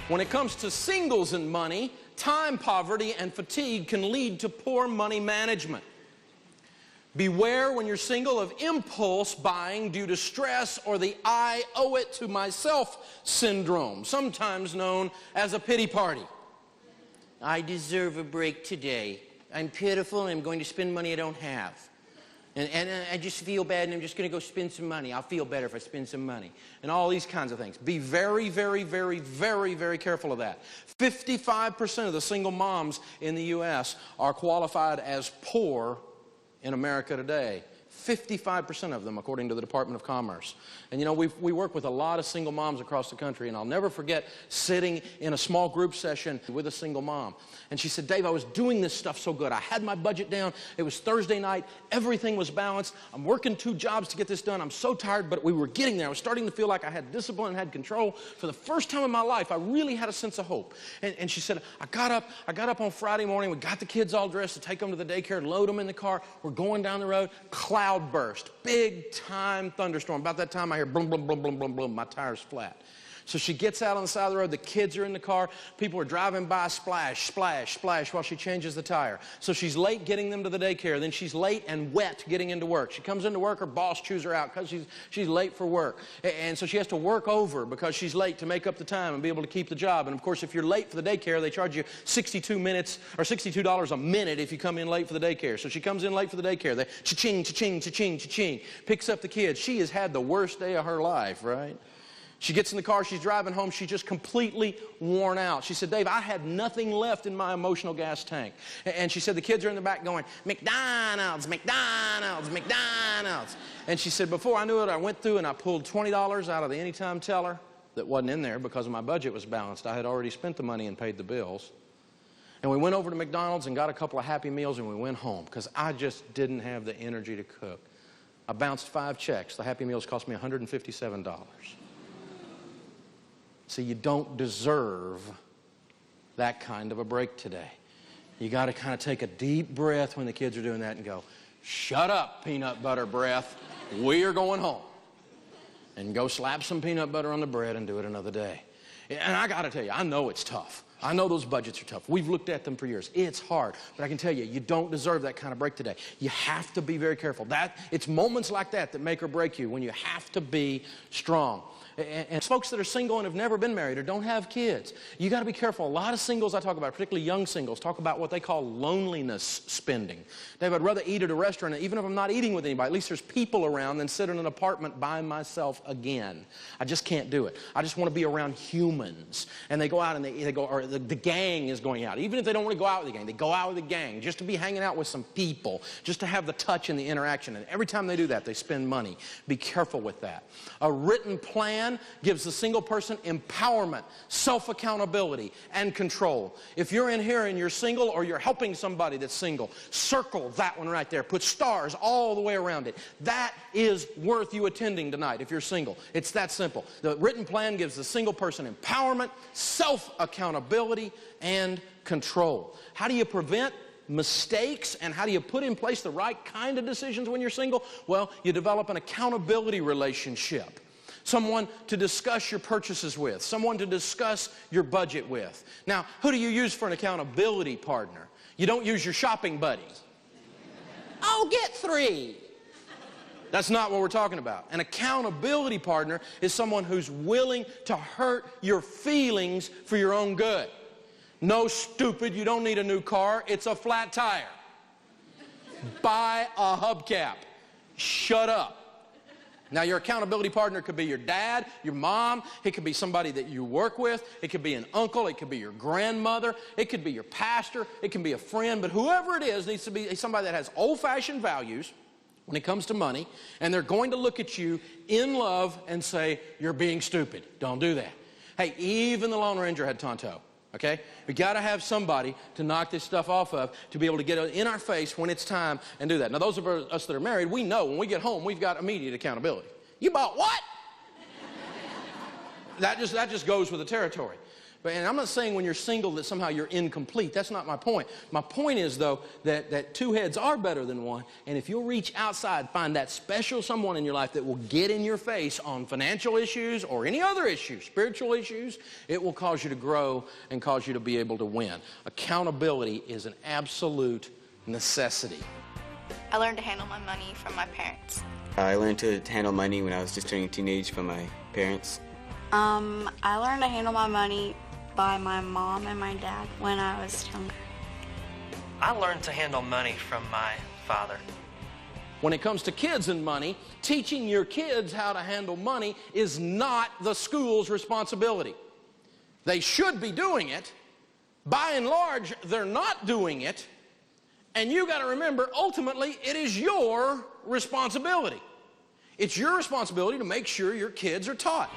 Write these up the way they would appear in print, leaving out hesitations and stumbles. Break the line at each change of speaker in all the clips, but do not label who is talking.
When it comes to singles and money, time poverty and fatigue can lead to poor money management. Beware when you're single of impulse buying due to stress or the "I owe it to myself" syndrome, sometimes known as a pity party. I deserve a break today. I'm pitiful and I'm going to spend money I don't have. And I just feel bad and I'm just going to go spend some money. I'll feel better if I spend some money. And all these kinds of things. Be very, very, very, very, very careful of that. 55% of the single moms in the U.S. are qualified as poor in America today. 55% of them, according to the Department of Commerce. And you know, we work with a lot of single moms across the country, and I'll never forget sitting in a small group session with a single mom. And she said, Dave, I was doing this stuff so good. I had my budget down. It was Thursday night. Everything was balanced. I'm working 2 jobs to get this done. I'm so tired, but we were getting there. I was starting to feel like I had discipline and had control. For the first time in my life, I really had a sense of hope. And she said, I got up on Friday morning. We got the kids all dressed to take them to the daycare, load them in the car. We're going down the road. Cloudburst. Big time thunderstorm. About that time I hear boom, boom, boom, boom, boom, boom. My tire's flat. So she gets out on the side of the road. The kids are in the car. People are driving by. Splash, splash, splash while she changes the tire. So she's late getting them to the daycare. Then she's late and wet getting into work. She comes into work. Her boss chews her out because she's late for work. And so she has to work over because she's late to make up the time and be able to keep the job. And of course, if you're late for the daycare, they charge you 62 minutes or $62 a minute if you come in late for the daycare. So she comes in late for the daycare. They cha-ching, cha-ching, cha-ching, cha-ching. Picks up the kids. She has had the worst day of her life, right? She gets in the car, she's driving home, she's just completely worn out. She said, Dave, I had nothing left in my emotional gas tank. And she said, the kids are in the back going, McDonald's, McDonald's, McDonald's. And she said, before I knew it, I went through and I pulled $20 out of the anytime teller that wasn't in there because my budget was balanced. I had already spent the money and paid the bills. And we went over to McDonald's and got a couple of Happy Meals and we went home because I just didn't have the energy to cook. I bounced 5 checks. The Happy Meals cost me $157. See, you don't deserve that kind of a break today. You got to kind of take a deep breath when the kids are doing that and go, shut up, peanut butter breath. We are going home. And go slap some peanut butter on the bread and do it another day. And I got to tell you, I know it's tough. I know those budgets are tough. We've looked at them for years. It's hard. But I can tell you, you don't deserve that kind of break today. You have to be very careful. It's moments like that that make or break you when you have to be strong. And folks that are single and have never been married or don't have kids, you got to be careful. A lot of singles I talk about, particularly young singles, talk about what they call loneliness spending. Dave, I'd rather eat at a restaurant, even if I'm not eating with anybody, at least there's people around, than sit in an apartment by myself again. I just can't do it. I just want to be around humans. And they go out and they go, or the gang is going out. Even if they don't want to go out with the gang, they go out with the gang just to be hanging out with some people, just to have the touch and the interaction. And every time they do that, they spend money. Be careful with that. A written plan gives the single person empowerment, self-accountability, and control. If you're in here and you're single or you're helping somebody that's single, circle that one right there. Put stars all the way around it. That is worth you attending tonight if you're single. It's that simple. The written plan gives the single person empowerment, self-accountability, and control. How do you prevent mistakes and how do you put in place the right kind of decisions when you're single? Well, you develop an accountability relationship. Someone to discuss your purchases with. Someone to discuss your budget with. Now, who do you use for an accountability partner? You don't use your shopping buddy. I'll get 3. That's not what we're talking about. An accountability partner is someone who's willing to hurt your feelings for your own good. No, stupid, you don't need a new car. It's a flat tire. Buy a hubcap. Shut up. Now, your accountability partner could be your dad, your mom. It could be somebody that you work with. It could be an uncle. It could be your grandmother. It could be your pastor. It can be a friend. But whoever it is needs to be somebody that has old-fashioned values when it comes to money, and they're going to look at you in love and say, you're being stupid. Don't do that. Hey, even the Lone Ranger had Tonto. Okay? We got to have somebody to knock this stuff off of to be able to get in our face when it's time and do that. Now, those of us that are married, we know when we get home, we've got immediate accountability. You bought what? That just goes with the territory. And I'm not saying when you're single that somehow you're incomplete. That's not my point. My point is, though, that two heads are better than one. And if you'll reach outside, find that special someone in your life that will get in your face on financial issues or any other issues, spiritual issues, it will cause you to grow and cause you to be able to win. Accountability is an absolute necessity.
I learned to handle my money from my parents.
I learned to handle money when I was just turning teenage from my parents.
I learned to handle my money by my mom and my dad when I was younger.
I learned to handle money from my father.
When it comes to kids and money, teaching your kids how to handle money is not the school's responsibility. They should be doing it. By and large, they're not doing it. And you got to remember, ultimately, it is your responsibility. It's your responsibility to make sure your kids are taught.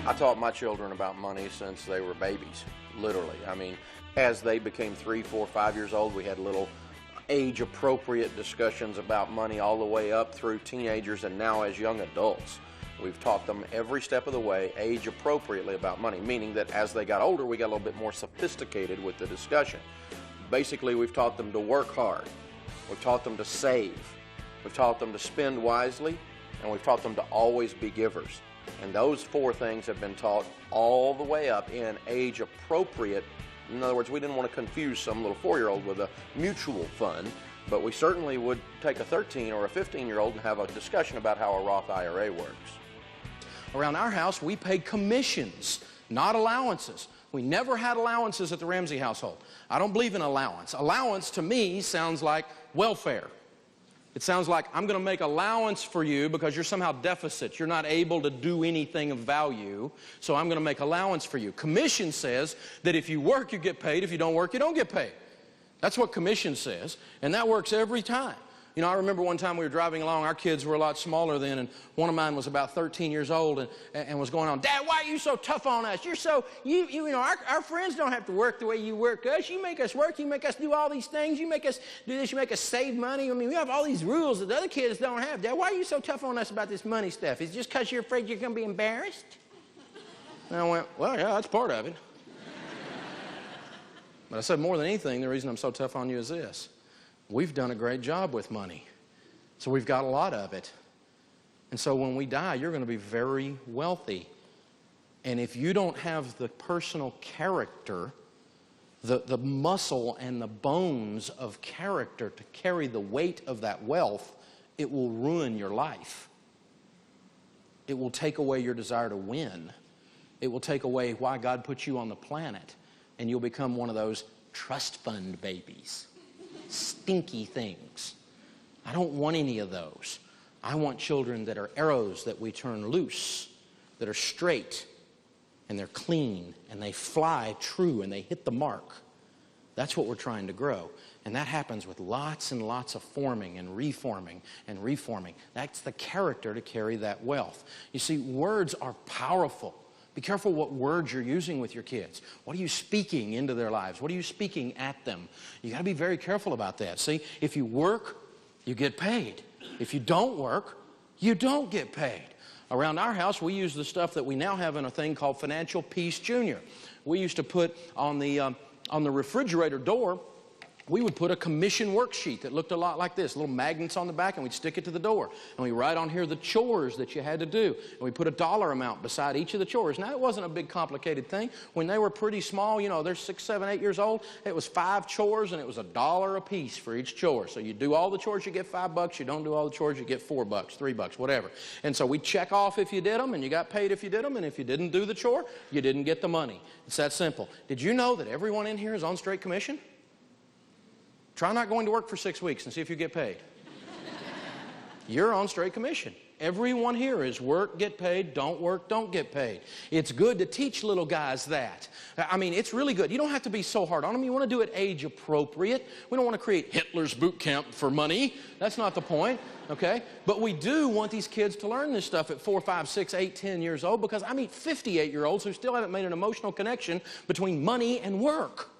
I taught my children about money since they were babies, literally. I mean, as they became 3, 4, 5 years old, we had little age-appropriate discussions about money all the way up through teenagers and now as young adults. We've taught them every step of the way, age-appropriately about money, meaning that as they got older, we got a little bit more sophisticated with the discussion. Basically, we've taught them to work hard. We've taught them to save. We've taught them to spend wisely, and we've taught them to always be givers. And those 4 things have been taught all the way up in age-appropriate. In other words, we didn't want to confuse some little 4-year-old with a mutual fund, but we certainly would take a 13 or a 15-year-old and have a discussion about how a Roth IRA works.
Around our house, we pay commissions, not allowances. We never had allowances at the Ramsey household. I don't believe in allowance. Allowance to me sounds like welfare. It sounds like I'm going to make allowance for you because you're somehow deficit. You're not able to do anything of value, so I'm going to make allowance for you. Commission says that if you work, you get paid. If you don't work, you don't get paid. That's what commission says, and that works every time. You know, I remember one time we were driving along. Our kids were a lot smaller then, and one of mine was about 13 years old and was going on, "Dad, why are you so tough on us? You know, our friends don't have to work the way you work us. You make us work. You make us do all these things. You make us do this. You make us save money. I mean, we have all these rules that the other kids don't have. Dad, why are you so tough on us about this money stuff? Is it just because you're afraid you're going to be embarrassed?" And I went, "Well, yeah, that's part of it." But I said, more than anything, the reason I'm so tough on you is this. We've done a great job with money. So we've got a lot of it. And so when we die, you're going to be very wealthy. And if you don't have the personal character, the muscle and the bones of character to carry the weight of that wealth, it will ruin your life. It will take away your desire to win. It will take away why God put you on the planet. And you'll become one of those trust fund babies. Stinky things. I don't want any of those. I want children that are arrows that we turn loose, that are straight, and they're clean, and they fly true, and they hit the mark. That's what we're trying to grow. And that happens with lots and lots of forming and reforming and reforming. That's the character to carry that wealth. You see, words are powerful. Be careful what words you're using with your kids. What are you speaking into their lives? What are you speaking at them? You got to be very careful about that. See, if you work, you get paid. If you don't work, you don't get paid. Around our house, we use the stuff that we now have in a thing called Financial Peace Junior. We used to put on the refrigerator door, we would put a commission worksheet that looked a lot like this, little magnets on the back, and we'd stick it to the door. And we write on here the chores that you had to do. And we put a dollar amount beside each of the chores. Now, it wasn't a big complicated thing. When they were pretty small, you know, they're 6, 7, 8 years old, it was 5 chores, and it was $1 a piece for each chore. So you do all the chores, you get $5. You don't do all the chores, you get $4, $3, whatever. And so we check off if you did them, and you got paid if you did them, and if you didn't do the chore, you didn't get the money. It's that simple. Did you know that everyone in here is on straight commission? Try not going to work for 6 weeks and see if you get paid. You're on straight commission. Everyone here is work, get paid, don't work, don't get paid. It's good to teach little guys that. I mean, it's really good. You don't have to be so hard on them. You want to do it age appropriate. We don't want to create Hitler's boot camp for money. That's not the point, okay? But we do want these kids to learn this stuff at 4, 5, 6, 8, 10 years old, because I meet 58-year-olds who still haven't made an emotional connection between money and work.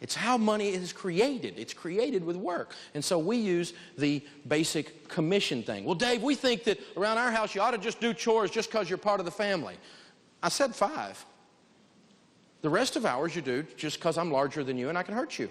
It's how money is created. It's created with work. And so we use the basic commission thing. Well, Dave, we think that around our house you ought to just do chores just because you're part of the family. I said 5. The rest of ours you do just because I'm larger than you and I can hurt you.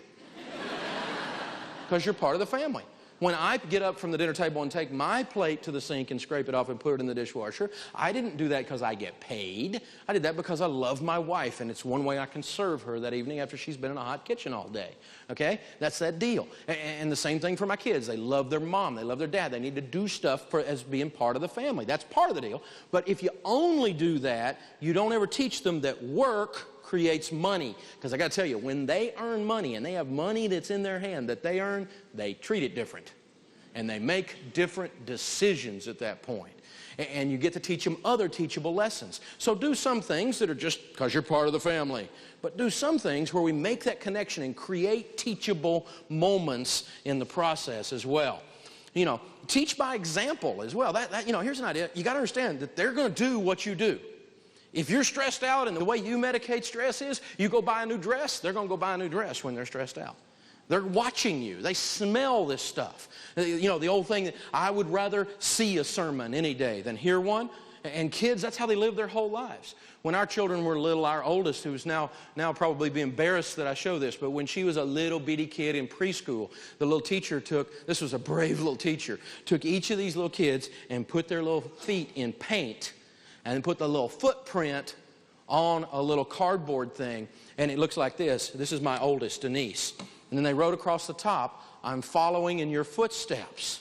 Because you're part of the family. When I get up from the dinner table and take my plate to the sink and scrape it off and put it in the dishwasher, I didn't do that because I get paid. I did that because I love my wife, and it's one way I can serve her that evening after she's been in a hot kitchen all day. Okay? That's that deal. And the same thing for my kids. They love their mom. They love their dad. They need to do stuff as being part of the family. That's part of the deal. But if you only do that, you don't ever teach them that work creates money. Because I got to tell you, when they earn money and they have money that's in their hand that they earn, they treat it different. And they make different decisions at that point. And you get to teach them other teachable lessons. So do some things that are just because you're part of the family. But do some things where we make that connection and create teachable moments in the process as well. You know, teach by example as well. You know, here's an idea. You got to understand that they're going to do what you do. If you're stressed out and the way you medicate stress is, you go buy a new dress, they're going to go buy a new dress when they're stressed out. They're watching you. They smell this stuff. You know, the old thing that I would rather see a sermon any day than hear one. And kids, that's how they live their whole lives. When our children were little, our oldest, who's now probably be embarrassed that I show this, but when she was a little bitty kid in preschool, the little teacher this was a brave little teacher, took each of these little kids and put their little feet in paint and put the little footprint on a little cardboard thing. And it looks like this. This is my oldest, Denise. And then they wrote across the top, "I'm following in your footsteps."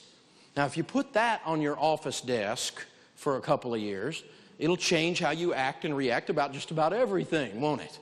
Now, if you put that on your office desk for a couple of years, it'll change how you act and react about just about everything, won't it?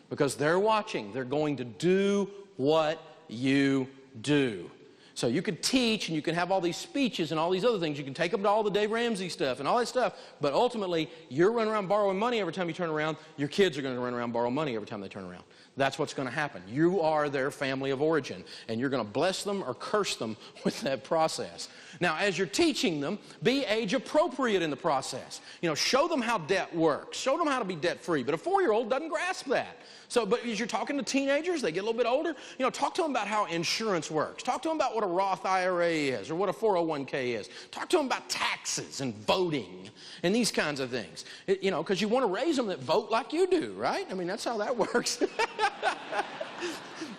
Because they're watching. They're going to do what you do. So you could teach and you can have all these speeches and all these other things. You can take them to all the Dave Ramsey stuff and all that stuff. But ultimately, you're running around borrowing money every time you turn around. Your kids are going to run around borrow money every time they turn around. That's what's going to happen. You are their family of origin. And you're going to bless them or curse them with that process. Now, as you're teaching them, be age appropriate in the process. You know, show them how debt works. Show them how to be debt free. But a 4-year-old doesn't grasp that. So, but as you're talking to teenagers, they get a little bit older, you know, talk to them about how insurance works. Talk to them about what a Roth IRA is or what a 401k is. Talk to them about taxes and voting and these kinds of things. You know, because you want to raise them that vote like you do, right? I mean, that's how that works.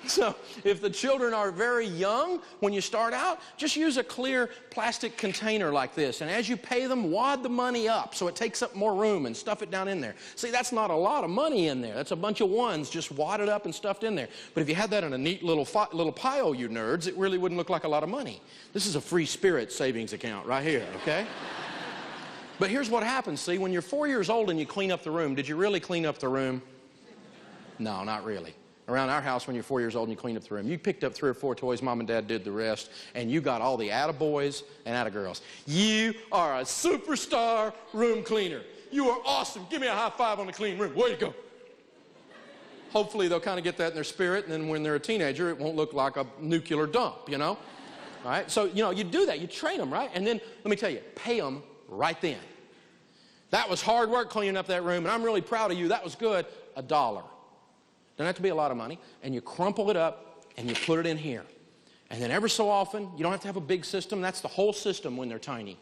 So if the children are very young, when you start out, just use a clear plastic container like this. And as you pay them, wad the money up so it takes up more room and stuff it down in there. See, that's not a lot of money in there. That's a bunch of ones just wadded up and stuffed in there. But if you had that in a neat little pile, you nerds, it really wouldn't look like a lot of money. This is a free spirit savings account right here, okay? But here's what happens, see, when you're 4 years old and you clean up the room, did you really clean up the room? No, not really. Around our house, when you're 4 years old and you clean up the room, you picked up 3 or 4 toys, Mom and Dad did the rest, and you got all the attaboys and attagirls. You are a superstar room cleaner. You are awesome. Give me a high five on the clean room. Way to go. Hopefully they'll kind of get that in their spirit, and then when they're a teenager, it won't look like a nuclear dump, you know? All right? So, you know, you do that. You train them, right? And then, let me tell you, pay them right then. That was hard work cleaning up that room, and I'm really proud of you. That was good. $1. Doesn't have to be a lot of money. And you crumple it up and you put it in here. And then every so often, you don't have to have a big system. That's the whole system when they're tiny.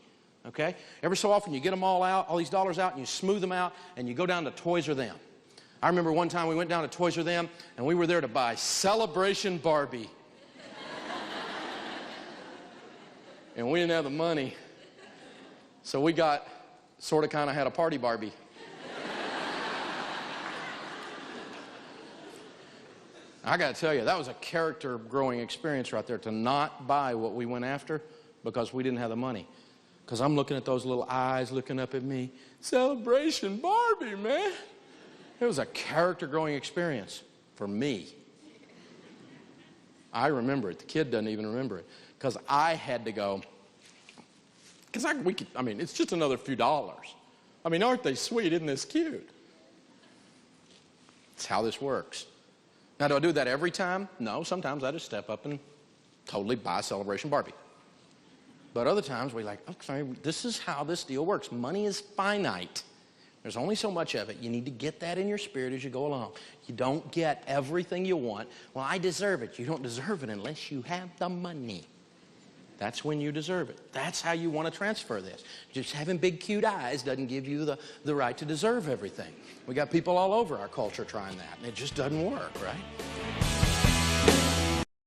Okay? Every so often you get them all out, all these dollars out, and you smooth them out, and you go down to Toys R Them. I remember one time we went down to Toys R Them, and we were there to buy Celebration Barbie. And we didn't have the money. So we got, sort of kind of had a party Barbie. I got to tell you, that was a character growing experience right there to not buy what we went after because we didn't have the money. Because I'm looking at those little eyes looking up at me. Celebration Barbie, man. It was a character growing experience for me. I remember it. The kid doesn't even remember it. Because I had to go, because it's just another few dollars. I mean, aren't they sweet? Isn't this cute? It's how this works. Now, do I do that every time? No, sometimes I just step up and totally buy Celebration Barbie. But other times we're like, okay, this is how this deal works. Money is finite. There's only so much of it. You need to get that in your spirit as you go along. You don't get everything you want. Well, I deserve it. You don't deserve it unless you have the money. That's when you deserve it. That's how you want to transfer this. Just having big, cute eyes doesn't give you the right to deserve everything. We got people all over our culture trying that, and it just doesn't work, right?